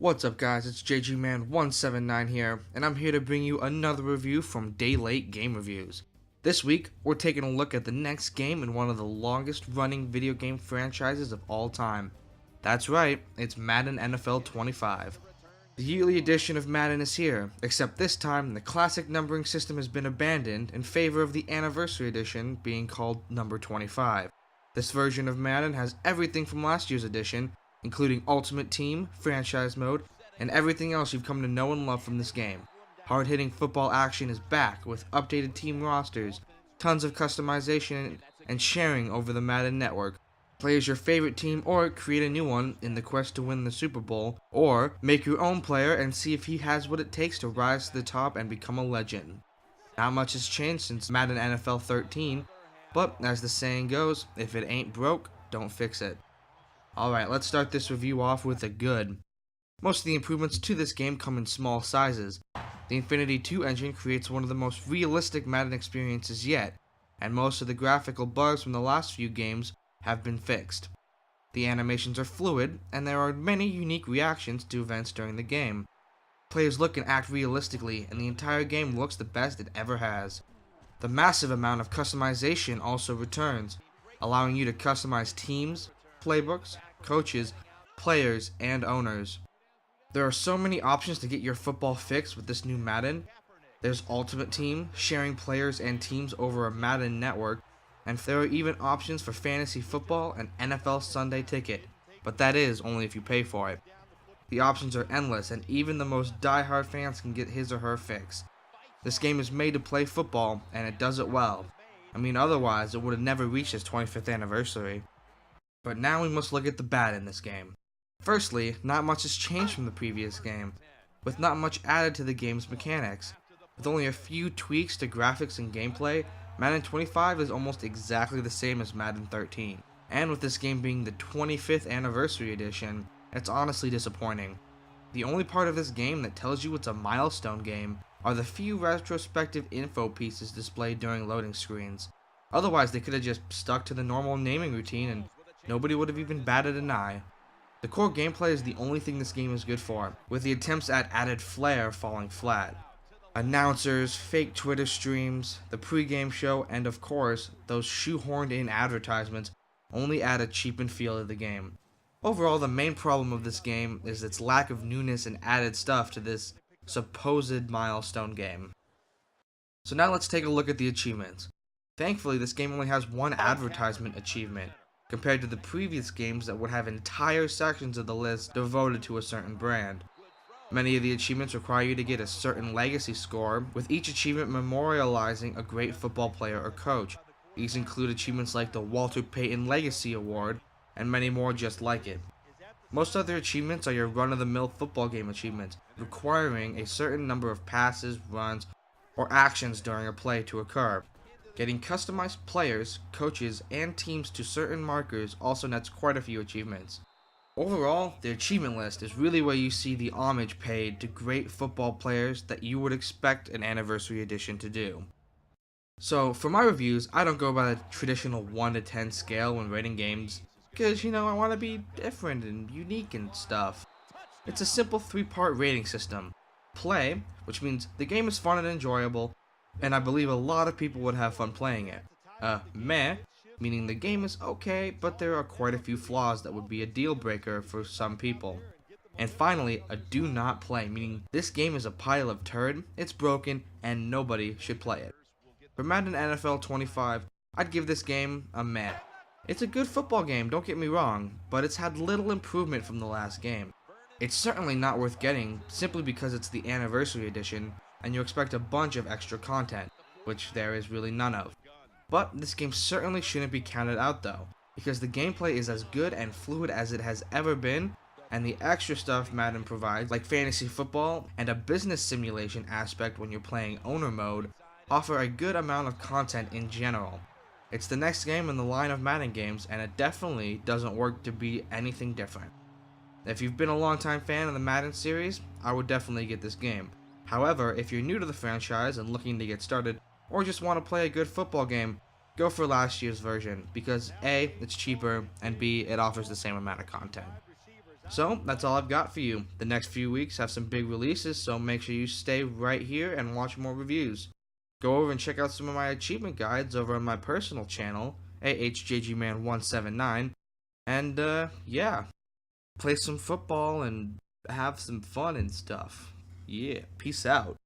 What's up guys, it's JGMan179 here, and I'm here to bring you another review from Day Late Game Reviews. This week, we're taking a look at the next game in one of the longest running video game franchises of all time. That's right, it's Madden NFL 25. The yearly edition of Madden is here, except this time the classic numbering system has been abandoned in favor of the anniversary edition being called number 25. This version of Madden has everything from last year's edition, including Ultimate Team, Franchise Mode, and everything else you've come to know and love from this game. Hard-hitting football action is back with updated team rosters, tons of customization, and sharing over the Madden network. Play as your favorite team or create a new one in the quest to win the Super Bowl, or make your own player and see if he has what it takes to rise to the top and become a legend. Not much has changed since Madden NFL 13, but as the saying goes, if it ain't broke, don't fix it. Alright, let's start this review off with the good. Most of the improvements to this game come in small sizes. The Infinity 2 engine creates one of the most realistic Madden experiences yet, and most of the graphical bugs from the last few games have been fixed. The animations are fluid, and there are many unique reactions to events during the game. Players look and act realistically, and the entire game looks the best it ever has. The massive amount of customization also returns, allowing you to customize teams, playbooks, coaches, players, and owners. There are so many options to get your football fix with this new Madden. There's Ultimate Team, sharing players and teams over a Madden network, and there are even options for fantasy football and NFL Sunday Ticket, but that is only if you pay for it. The options are endless, and even the most die-hard fans can get his or her fix. This game is made to play football, and it does it well. I mean, otherwise it would have never reached its 25th anniversary. But now we must look at the bad in this game. Firstly, not much has changed from the previous game, with not much added to the game's mechanics. With only a few tweaks to graphics and gameplay, Madden 25 is almost exactly the same as Madden 13. And with this game being the 25th anniversary edition, it's honestly disappointing. The only part of this game that tells you it's a milestone game are the few retrospective info pieces displayed during loading screens. Otherwise, they could have just stuck to the normal naming routine and nobody would have even batted an eye. The core gameplay is the only thing this game is good for, with the attempts at added flair falling flat. Announcers, fake Twitter streams, the pre-game show, and of course, those shoehorned in advertisements only add a cheapened feel to the game. Overall, the main problem of this game is its lack of newness and added stuff to this supposed milestone game. So now let's take a look at the achievements. Thankfully, this game only has one advertisement achievement, compared to the previous games that would have entire sections of the list devoted to a certain brand. Many of the achievements require you to get a certain legacy score, with each achievement memorializing a great football player or coach. These include achievements like the Walter Payton Legacy Award, and many more just like it. Most other achievements are your run-of-the-mill football game achievements, requiring a certain number of passes, runs, or actions during a play to occur. Getting customized players, coaches, and teams to certain markers also nets quite a few achievements. Overall, the achievement list is really where you see the homage paid to great football players that you would expect an anniversary edition to do. So, for my reviews, I don't go by the traditional 1 to 10 scale when rating games, because, I want to be different and unique and stuff. It's a simple 3-part rating system. Play, which means the game is fun and enjoyable, and I believe a lot of people would have fun playing it. Meh, meaning the game is okay, but there are quite a few flaws that would be a deal breaker for some people. And finally, a do not play, meaning this game is a pile of turd, it's broken, and nobody should play it. For Madden NFL 25, I'd give this game a meh. It's a good football game, don't get me wrong, but it's had little improvement from the last game. It's certainly not worth getting, simply because it's the anniversary edition, and you expect a bunch of extra content, which there is really none of. But this game certainly shouldn't be counted out though, because the gameplay is as good and fluid as it has ever been, and the extra stuff Madden provides, like fantasy football and a business simulation aspect when you're playing owner mode, offer a good amount of content in general. It's the next game in the line of Madden games, and it definitely doesn't work to be anything different. If you've been a longtime fan of the Madden series, I would definitely get this game. However, if you're new to the franchise and looking to get started, or just want to play a good football game, go for last year's version, because A, it's cheaper, and B, it offers the same amount of content. So that's all I've got for you. The next few weeks have some big releases, so make sure you stay right here and watch more reviews. Go over and check out some of my achievement guides over on my personal channel, AHJGman179, and yeah, play some football and have some fun and stuff. Yeah, peace out.